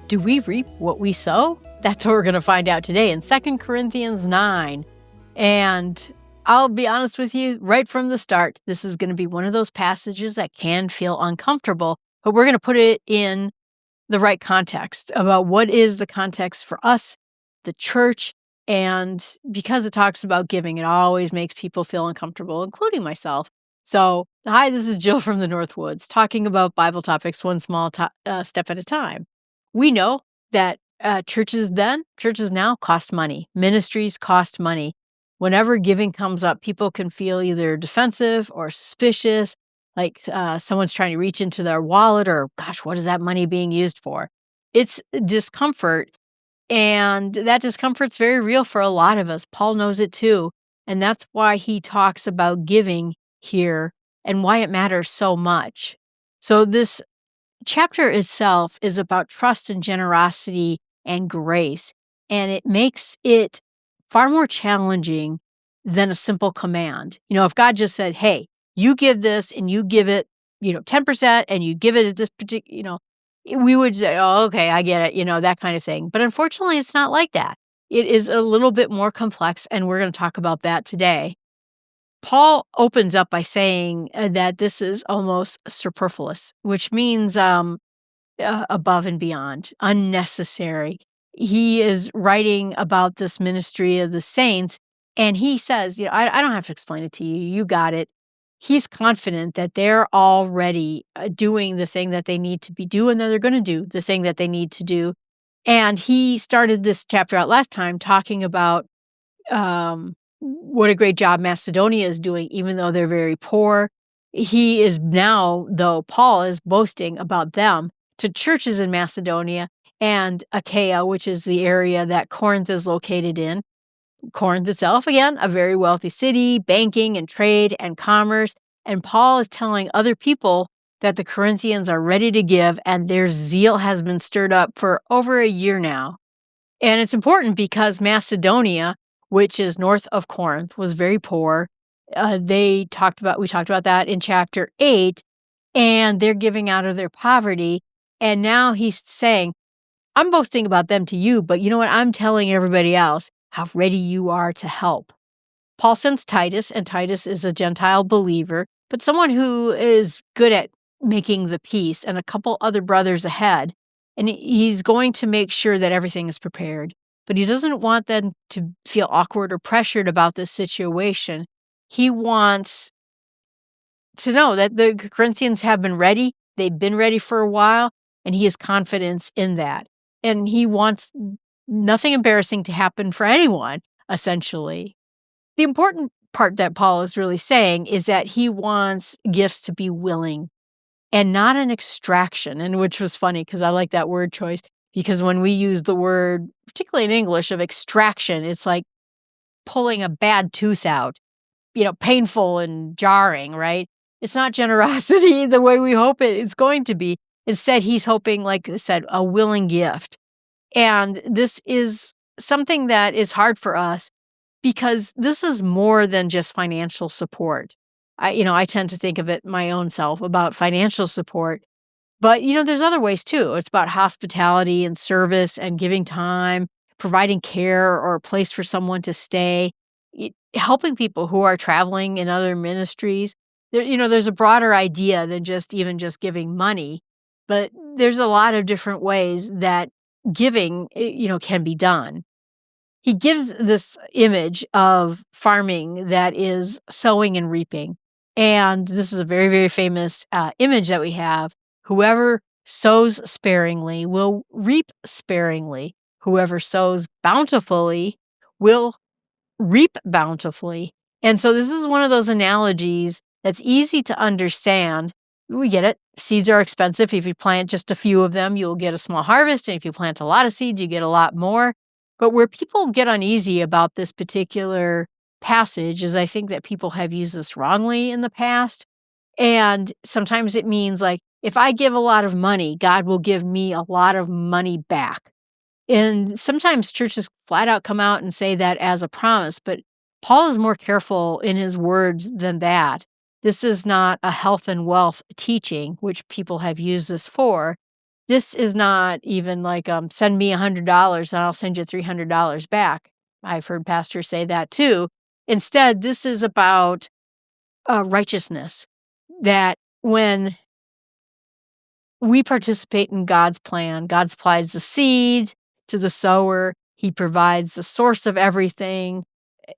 Do we reap what we sow? That's what we're going to find out today in 2 Corinthians 9. And I'll be honest with you, right from the start, this is going to be one of those passages that can feel uncomfortable, but we're going to put it in the right context about what is the context for us, the church, and because it talks about giving, it always makes people feel uncomfortable, including myself. So, hi, this is Jill from the Northwoods, talking about Bible topics one small step at a time. We know that churches now cost money. Ministries cost money. Whenever giving comes up, people can feel either defensive or suspicious, like someone's trying to reach into their wallet or, gosh, what is that money being used for? It's discomfort, and that discomfort's very real for a lot of us. Paul knows it too, and that's why he talks about giving here and why it matters so much. So this chapter itself is about trust and generosity and grace, and it makes it far more challenging than a simple command. If God just said, hey, you give this and you give it, 10% and you give it at this particular, we would say, oh, okay, I get it, that kind of thing. But unfortunately, it's not like that. It is a little bit more complex, and we're going to talk about that today. Paul opens up by saying that this is almost superfluous, which means above and beyond, unnecessary. He is writing about this ministry of the saints, and he says, I don't have to explain it to you. You got it. He's confident that they're already doing the thing that they need to be doing, that they're going to do the thing that they need to do. And he started this chapter out last time talking about what a great job Macedonia is doing, even though they're very poor. He is now, though, Paul is boasting about them to churches in Macedonia and Achaia, which is the area that Corinth is located in. Corinth itself, again, a very wealthy city, banking and trade and commerce. And Paul is telling other people that the Corinthians are ready to give, and their zeal has been stirred up for over a year now. And it's important because Macedonia, which is north of Corinth, was very poor. We talked about that in chapter 8, and they're giving out of their poverty. And now he's saying, I'm boasting about them to you, but you know what? I'm telling everybody else how ready you are to help. Paul sends Titus, and Titus is a Gentile believer, but someone who is good at making the peace, and a couple other brothers ahead. And he's going to make sure that everything is prepared. But he doesn't want them to feel awkward or pressured about this situation. He wants to know that the Corinthians have been ready. They've been ready for a while, and he has confidence in that. And he wants nothing embarrassing to happen for anyone, essentially. The important part that Paul is really saying is that he wants gifts to be willing and not an extraction, and which was funny because I like that word choice, because when we use the word, particularly in English, of extraction, it's like pulling a bad tooth out, painful and jarring, right? It's not generosity the way we hope it's going to be. Instead, he's hoping, like I said, a willing gift. And this is something that is hard for us because this is more than just financial support. I tend to think of it my own self about financial support, but there's other ways too. It's about hospitality and service and giving time, providing care or a place for someone to stay, helping people who are traveling in other ministries. There's a broader idea than just giving money, but there's a lot of different ways that giving, can be done. He gives this image of farming that is sowing and reaping. And this is a very, very famous image that we have. Whoever sows sparingly will reap sparingly. Whoever sows bountifully will reap bountifully. And so this is one of those analogies that's easy to understand. We get it. Seeds are expensive. If you plant just a few of them, you'll get a small harvest. And if you plant a lot of seeds, you get a lot more. But where people get uneasy about this particular passage is I think that people have used this wrongly in the past. And sometimes it means like, if I give a lot of money, God will give me a lot of money back. And sometimes churches flat out come out and say that as a promise, but Paul is more careful in his words than that. This is not a health and wealth teaching, which people have used this for. This is not even like, send me $100 and I'll send you $300 back. I've heard pastors say that too. Instead, this is about righteousness, that when we participate in God's plan, God supplies the seed to the sower, He provides the source of everything,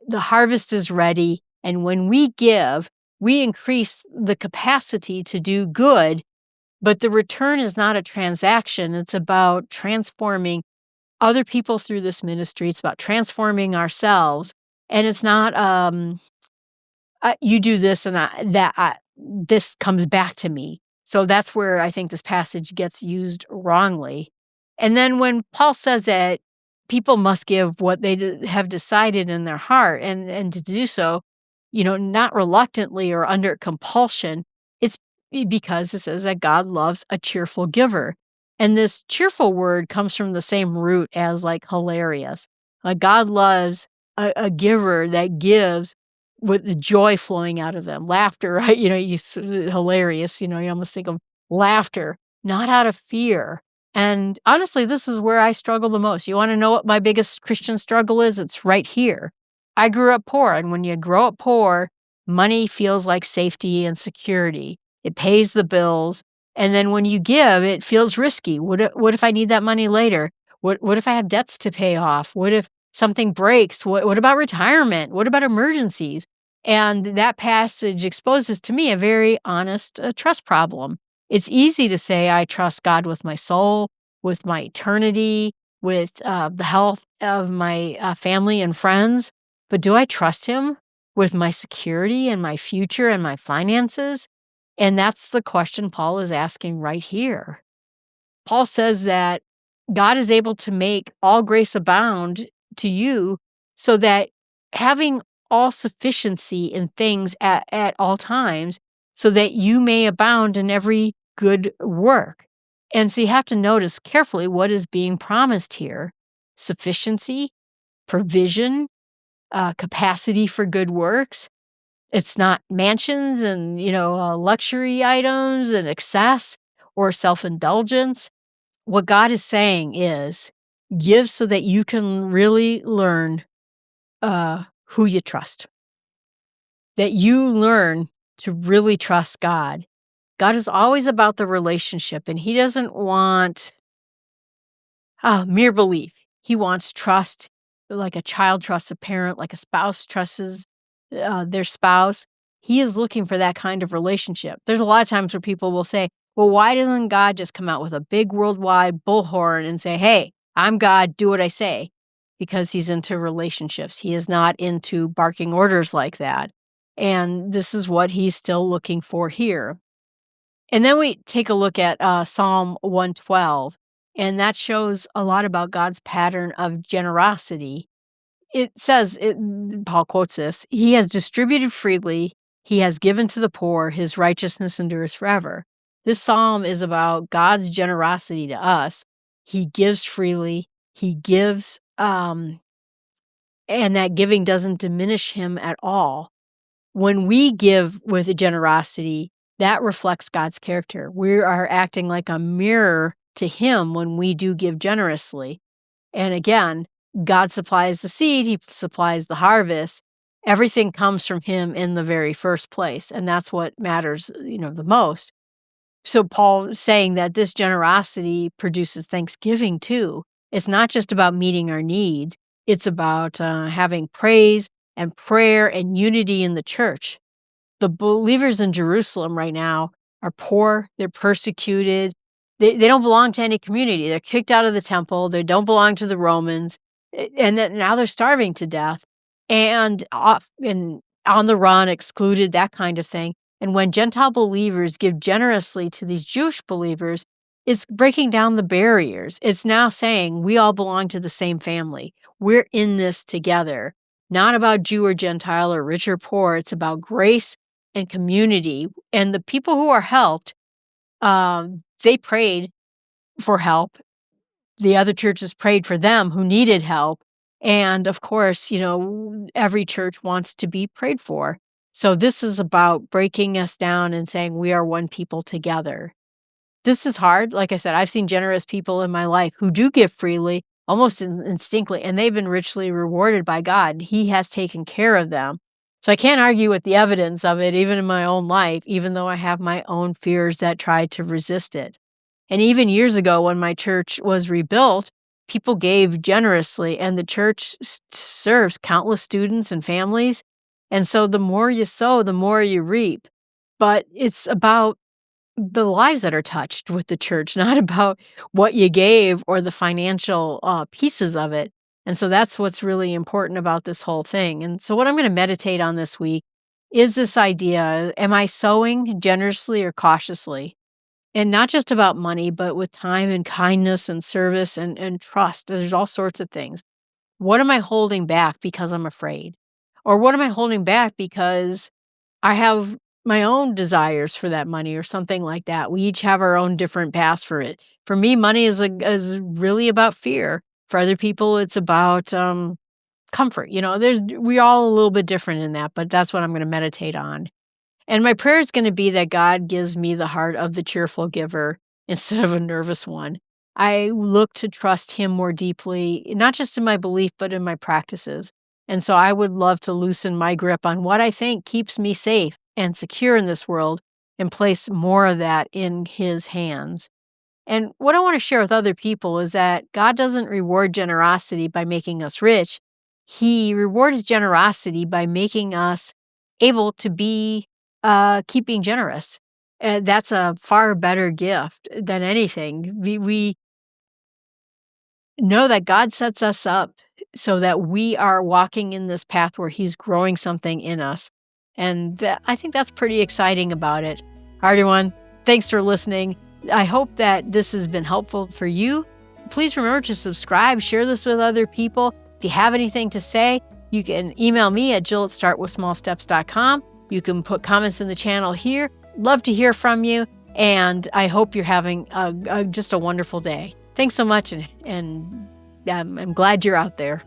the harvest is ready, and when we give, we increase the capacity to do good, but the return is not a transaction. It's about transforming other people through this ministry. It's about transforming ourselves, and it's not you do this and this comes back to me. So that's where I think this passage gets used wrongly. And then when Paul says that people must give what they have decided in their heart, and to do so, not reluctantly or under compulsion, it's because it says that God loves a cheerful giver. And this cheerful word comes from the same root as like hilarious. Like God loves a giver that gives with the joy flowing out of them, laughter, right? Hilarious, you almost think of laughter, not out of fear. And honestly, this is where I struggle the most. You want to know what my biggest Christian struggle is? It's right here. I grew up poor, and when you grow up poor, money feels like safety and security. It pays the bills, and then when you give, it feels risky. What if I need that money later? What if I have debts to pay off? What if something breaks? What about retirement? What about emergencies? And that passage exposes to me a very honest trust problem. It's easy to say, I trust God with my soul, with my eternity, with the health of my family and friends. But do I trust Him with my security and my future and my finances? And that's the question Paul is asking right here. Paul says that God is able to make all grace abound to you so that having all sufficiency in things at all times, so that you may abound in every good work. And so you have to notice carefully what is being promised here: sufficiency, provision, capacity for good works. It's not mansions and, luxury items and excess or self-indulgence. What God is saying is, give so that you can really learn who you trust. That you learn to really trust God. God is always about the relationship, and He doesn't want mere belief. He wants trust, like a child trusts a parent, like a spouse trusts their spouse. He is looking for that kind of relationship. There's a lot of times where people will say, well, why doesn't God just come out with a big worldwide bullhorn and say, hey, I'm God, do what I say? Because He's into relationships. He is not into barking orders like that. And this is what He's still looking for here. And then we take a look at Psalm 112, and that shows a lot about God's pattern of generosity. It says, Paul quotes this, He has distributed freely, He has given to the poor, His righteousness endures forever. This psalm is about God's generosity to us. He gives freely, He gives, and that giving doesn't diminish Him at all. When we give with generosity, that reflects God's character. We are acting like a mirror to Him when we do give generously. And again, God supplies the seed, He supplies the harvest. Everything comes from Him in the very first place, and that's what matters, the most. So Paul is saying that this generosity produces thanksgiving too. It's not just about meeting our needs. It's about having praise and prayer and unity in the church. The believers in Jerusalem right now are poor, they're persecuted, they don't belong to any community. They're kicked out of the temple, they don't belong to the Romans, and now they're starving to death and on the run, excluded, that kind of thing. And when Gentile believers give generously to these Jewish believers, it's breaking down the barriers. It's now saying we all belong to the same family. We're in this together. Not about Jew or Gentile or rich or poor. It's about grace and community. And the people who are helped, they prayed for help. The other churches prayed for them who needed help. And of course, every church wants to be prayed for. So this is about breaking us down and saying we are one people together. this is hard. Like I said, I've seen generous people in my life who do give freely, almost instinctively, and they've been richly rewarded by God. He has taken care of them. So I can't argue with the evidence of it, even in my own life, even though I have my own fears that try to resist it. And even years ago, when my church was rebuilt, people gave generously, and the church serves countless students and families. And so the more you sow, the more you reap. But it's about the lives that are touched with the church, not about what you gave or the financial pieces of it. And so that's what's really important about this whole thing. And so what I'm going to meditate on this week is this idea, am I sowing generously or cautiously? And not just about money, but with time and kindness and service and trust. There's all sorts of things. What am I holding back because I'm afraid? Or what am I holding back because I have my own desires for that money or something like that? We each have our own different paths for it. For me, money is really about fear. For other people, it's about comfort. We're all a little bit different in that, but that's what I'm going to meditate on. And my prayer is going to be that God gives me the heart of the cheerful giver instead of a nervous one. I look to trust him more deeply, not just in my belief, but in my practices. And so I would love to loosen my grip on what I think keeps me safe and secure in this world and place more of that in his hands. And what I want to share with other people is that God doesn't reward generosity by making us rich. He rewards generosity by making us able to be keeping generous. That's a far better gift than anything. We know that God sets us up so that we are walking in this path where he's growing something in us. And I think that's pretty exciting about it. All right, everyone, thanks for listening. I hope that this has been helpful for you. Please remember to subscribe, share this with other people. If you have anything to say, you can email me at jill@startwithsmallsteps.com. You can put comments in the channel here. Love to hear from you. And I hope you're having just a wonderful day. Thanks so much. And I'm glad you're out there.